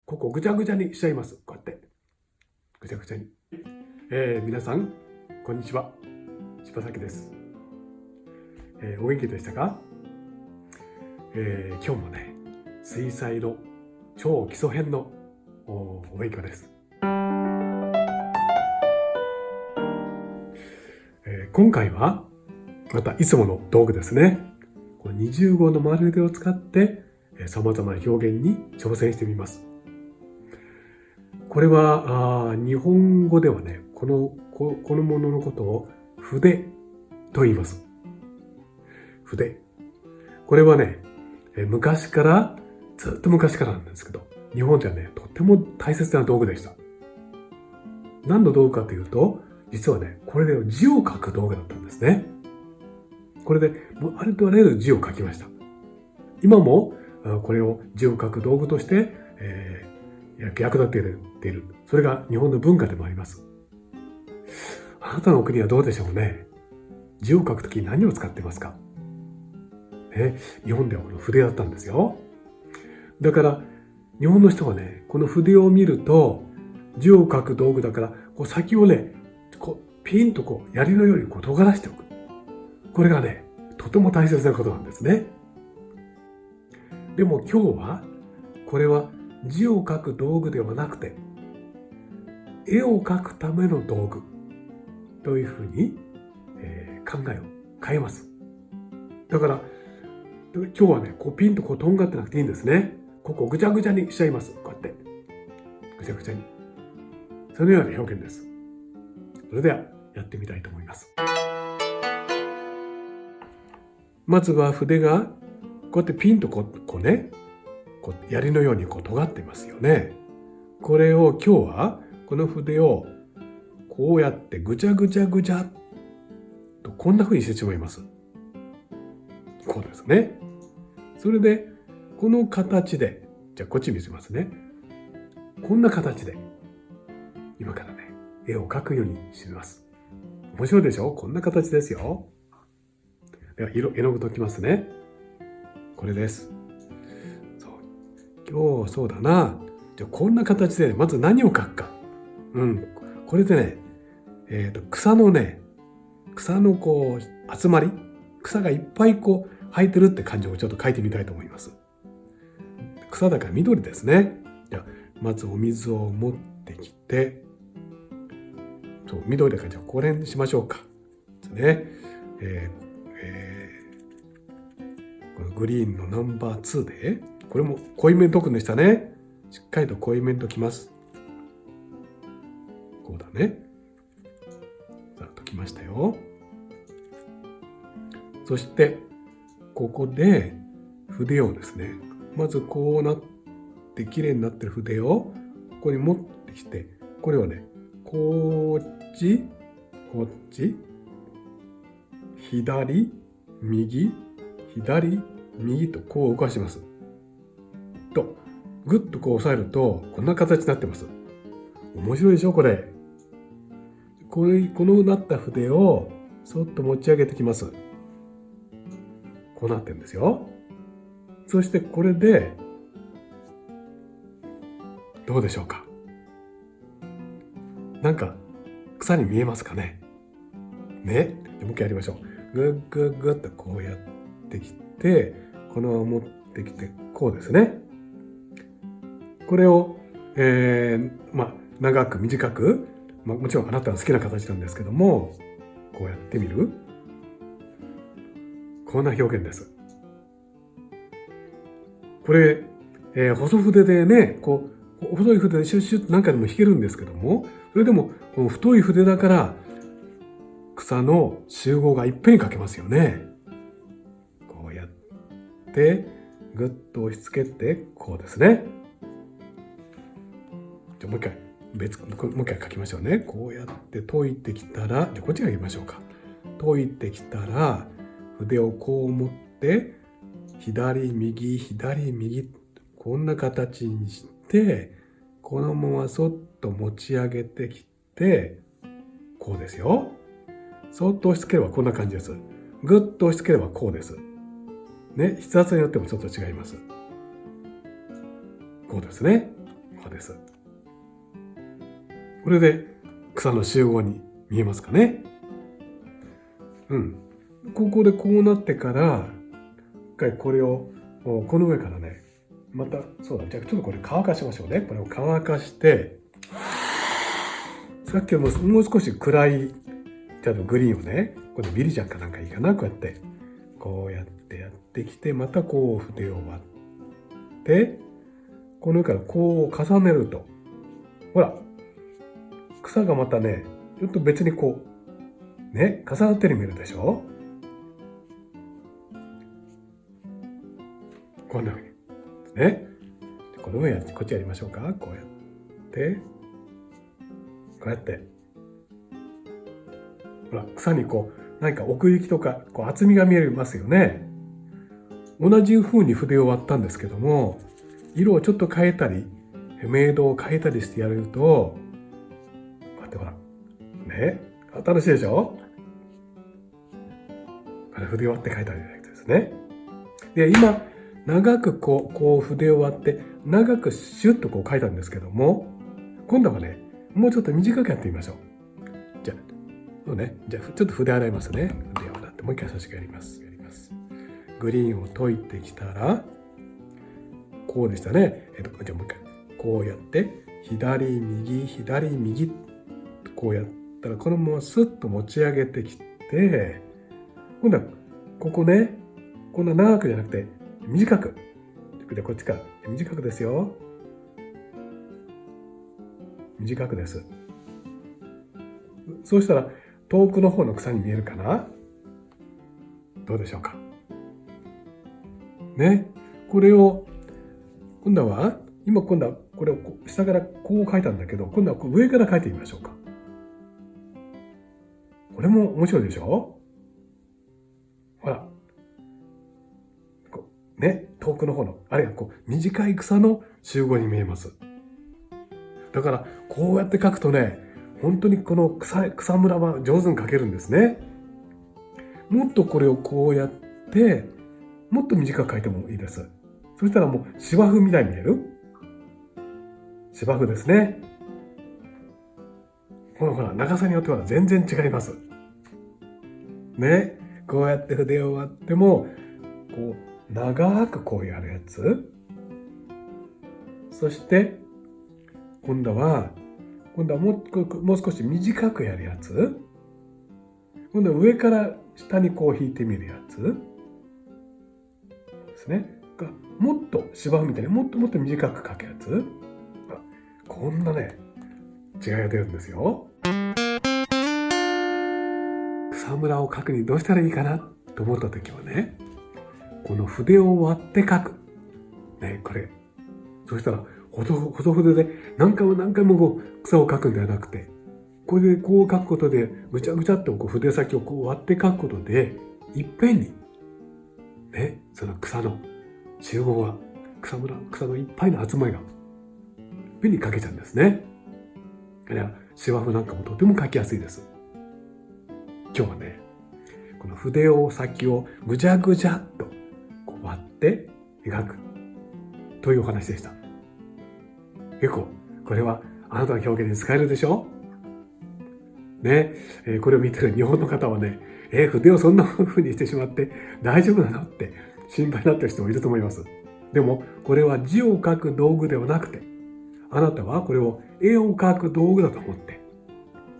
ここぐちゃぐちゃにしちゃいます。こうやって。ぐちゃぐちゃに。皆さん、こんにちは。柴崎です。お元気でしたか？今日もね、水彩の超基礎編のお勉強です。今回はまたいつもの道具ですね。この20号の丸筆を使って様々な表現に挑戦してみます。これは日本語ではね、このもののことを筆と言います。筆。これはね、昔から、ずっと昔からなんですけど、日本ではね、とっても大切な道具でした。何の道具かというと、実はね、これで字を書く道具だったんですね。これで、ありとあらゆる字を書きました。今も、これを字を書く道具として、役立てている。それが日本の文化でもあります。あなたの国はどうでしょうね。字を書くとき何を使ってますか？日本ではこの筆だったんですよ。だから日本の人はね、この筆を見ると字を書く道具だから、こう先をね、ピンと槍のように尖らしておく。これがね、とても大切なことなんですね。でも今日はこれは字を書く道具ではなくて、絵を描くための道具というふうに、考えを変えます。だから今日はね、ピンととんがってなくていいんですね。ここぐちゃぐちゃにしちゃいます。こうやってぐちゃぐちゃに。そのような表現です。それではやってみたいと思います。まずは筆がこうやってピンと槍のように尖ってますよね。これを今日はこの筆をこうやってぐちゃぐちゃぐちゃとこんな風にしてしまいます。こうですね。それでこの形で、じゃあこっち見せますね。こんな形で今からね、絵を描くようにします。面白いでしょ？こんな形ですよ。では絵の具ときますね。これです。今日そうだな。じゃあこんな形でまず何を描くか。これでね、草の集まり、草がいっぱい生えてるって感じをちょっと描いてみたいと思います。草だから緑ですね。じゃあまずお水を持ってきて、緑だからじゃあこれにしましょうか。ですね。このグリーンのナンバー2で、これも濃いめに溶くんでしたね。しっかりと濃いめに溶きます。こうだね。さあ、溶きましたよ。そして、ここで筆をですね、まずこうなって綺麗になってる筆をここに持ってきて、これをね、こっち、左、右、左、右とこう動かします。と、ぐっと押さえると、こんな形になってます。面白いでしょ、これ。このなった筆を、そっと持ち上げてきます。こうなってるんですよ。そしてこれで、どうでしょうか。なんか、草に見えますかね。ね。もう一回やりましょう。ぐっぐっぐっとこうやってきて、このまま持ってきて、こうですね。これを、長く短く、もちろんあなたの好きな形なんですけども、こうやってみる。こんな表現です。これ、細筆でね、細い筆でシュッシュッと何回でも弾けるんですけども、それでもこの太い筆だから草の集合がいっぺんに描けますよね。こうやってぐっと押し付けて、こうですね。じゃあもう一回描きましょうね。こうやって解いてきたら、じゃあこっちがやりましょうか。解いてきたら筆をこう持って左右左右、こんな形にして、このままそっと持ち上げてきて、こうですよ。そっと押し付ければこんな感じです。ぐっと押し付ければこうです。ね、筆圧によってもちょっと違います。こうですね。こうです。これで草の集合に見えますかね。ここでこうなってから、一回これをこの上からね、またそうだ、じゃあちょっとこれ乾かしましょうね。これを乾かして、さっきよりもう少し暗いちょっとグリーンをね、これビリジャンかなんかいいかな、こうやってやってきて、またこう筆を割って、この上からこう重ねると、ほら草がまたね、ちょっと別にこうね、重なってるように見えるでしょ。こんなふうにね。この上こっちやりましょうか。こうやってこうやってほら草にこう何か奥行きとかこう厚みが見えますよね。同じ風に筆を割ったんですけども、色をちょっと変えたり明度を変えたりしてやると、こうやってほらね、新しいでしょ。これ筆を割って描いたりですね。で今長くこう筆を割って長くシュッとこう描いたんですけども、今度はねもうちょっと短くやってみましょう。じゃあちょっと筆洗いますね。筆を洗ってもう一回差し替えます。グリーンを解いてきたらこうでしたね。じゃあもう一回こうやって左右左右こうやったらこのままスッと持ち上げてきて、今度はここね、こんな長くじゃなくて短く。でこっちから短くですよ。短くです。そうしたら遠くの方の草に見えるかな。どうでしょうかね。これを今度はこれを下からこう描いたんだけど、今度は上から描いてみましょうか。これも面白いでしょ。ほらね、遠くの方のあるいは短い草の集合に見えます。だからこうやって描くとね、本当にこの草むらは上手に描けるんですね。もっとこれをこうやってもっと短く描いてもいいです。そしたらもう芝生みたいに見える。芝生ですね。ほら長さによっては全然違いますね。こうやって筆を割ってもこう長くこうやるやつ。そして今度はもう少し短くやるやつ。今度は上から下にこう引いてみるやつですね。もっと芝生みたいにもっと短く描くやつ。こんなね違いが出るんですよ。草むらを描くにどうしたらいいかなと思った時はね、この筆を割って描くね、これ。そしたら細筆で何回も草を描くんではなくて、これでこう描くことでぐちゃぐちゃっと筆先を割って描くことで、いっぺんにね、その草の集合は草のいっぱいの集まりがいっぺんに描けちゃうんですね。あるいは芝生なんかもとても描きやすいです。今日はね、この筆先をぐちゃぐちゃっと割って描くというお話でした。結構これはあなたの表現に使えるでしょね。これを見てる日本の方はね、筆をそんな風にしてしまって大丈夫なのって心配になってる人もいると思います。でもこれは字を書く道具ではなくて、あなたはこれを絵を描く道具だと思って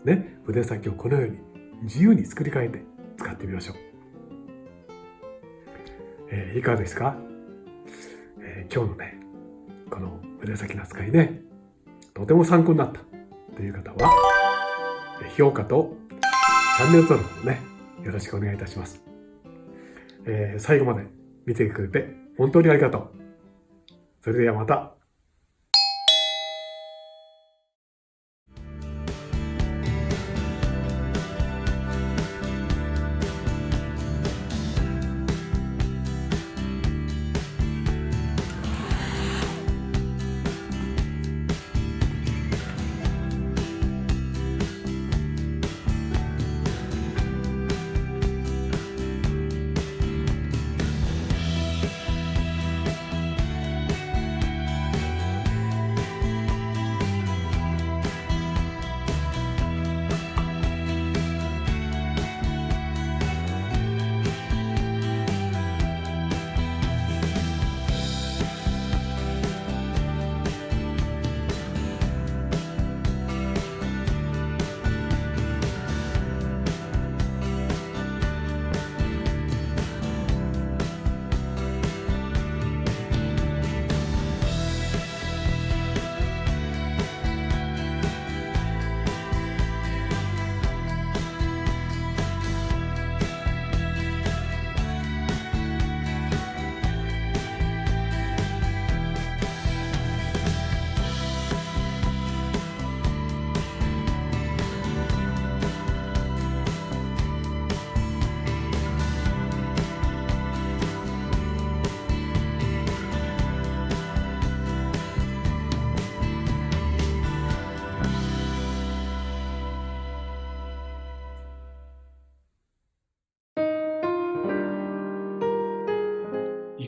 ね、筆先をこのように自由に作り変えて使ってみましょう。いかがですか。今日のねこの筆先の使いね、とても参考になったという方は評価とチャンネル登録をねよろしくお願いいたします。最後まで見てくれて本当にありがとう。それではまた。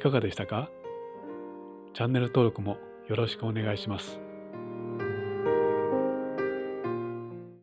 かがでしたか？チャンネル登録もよろしくお願いします。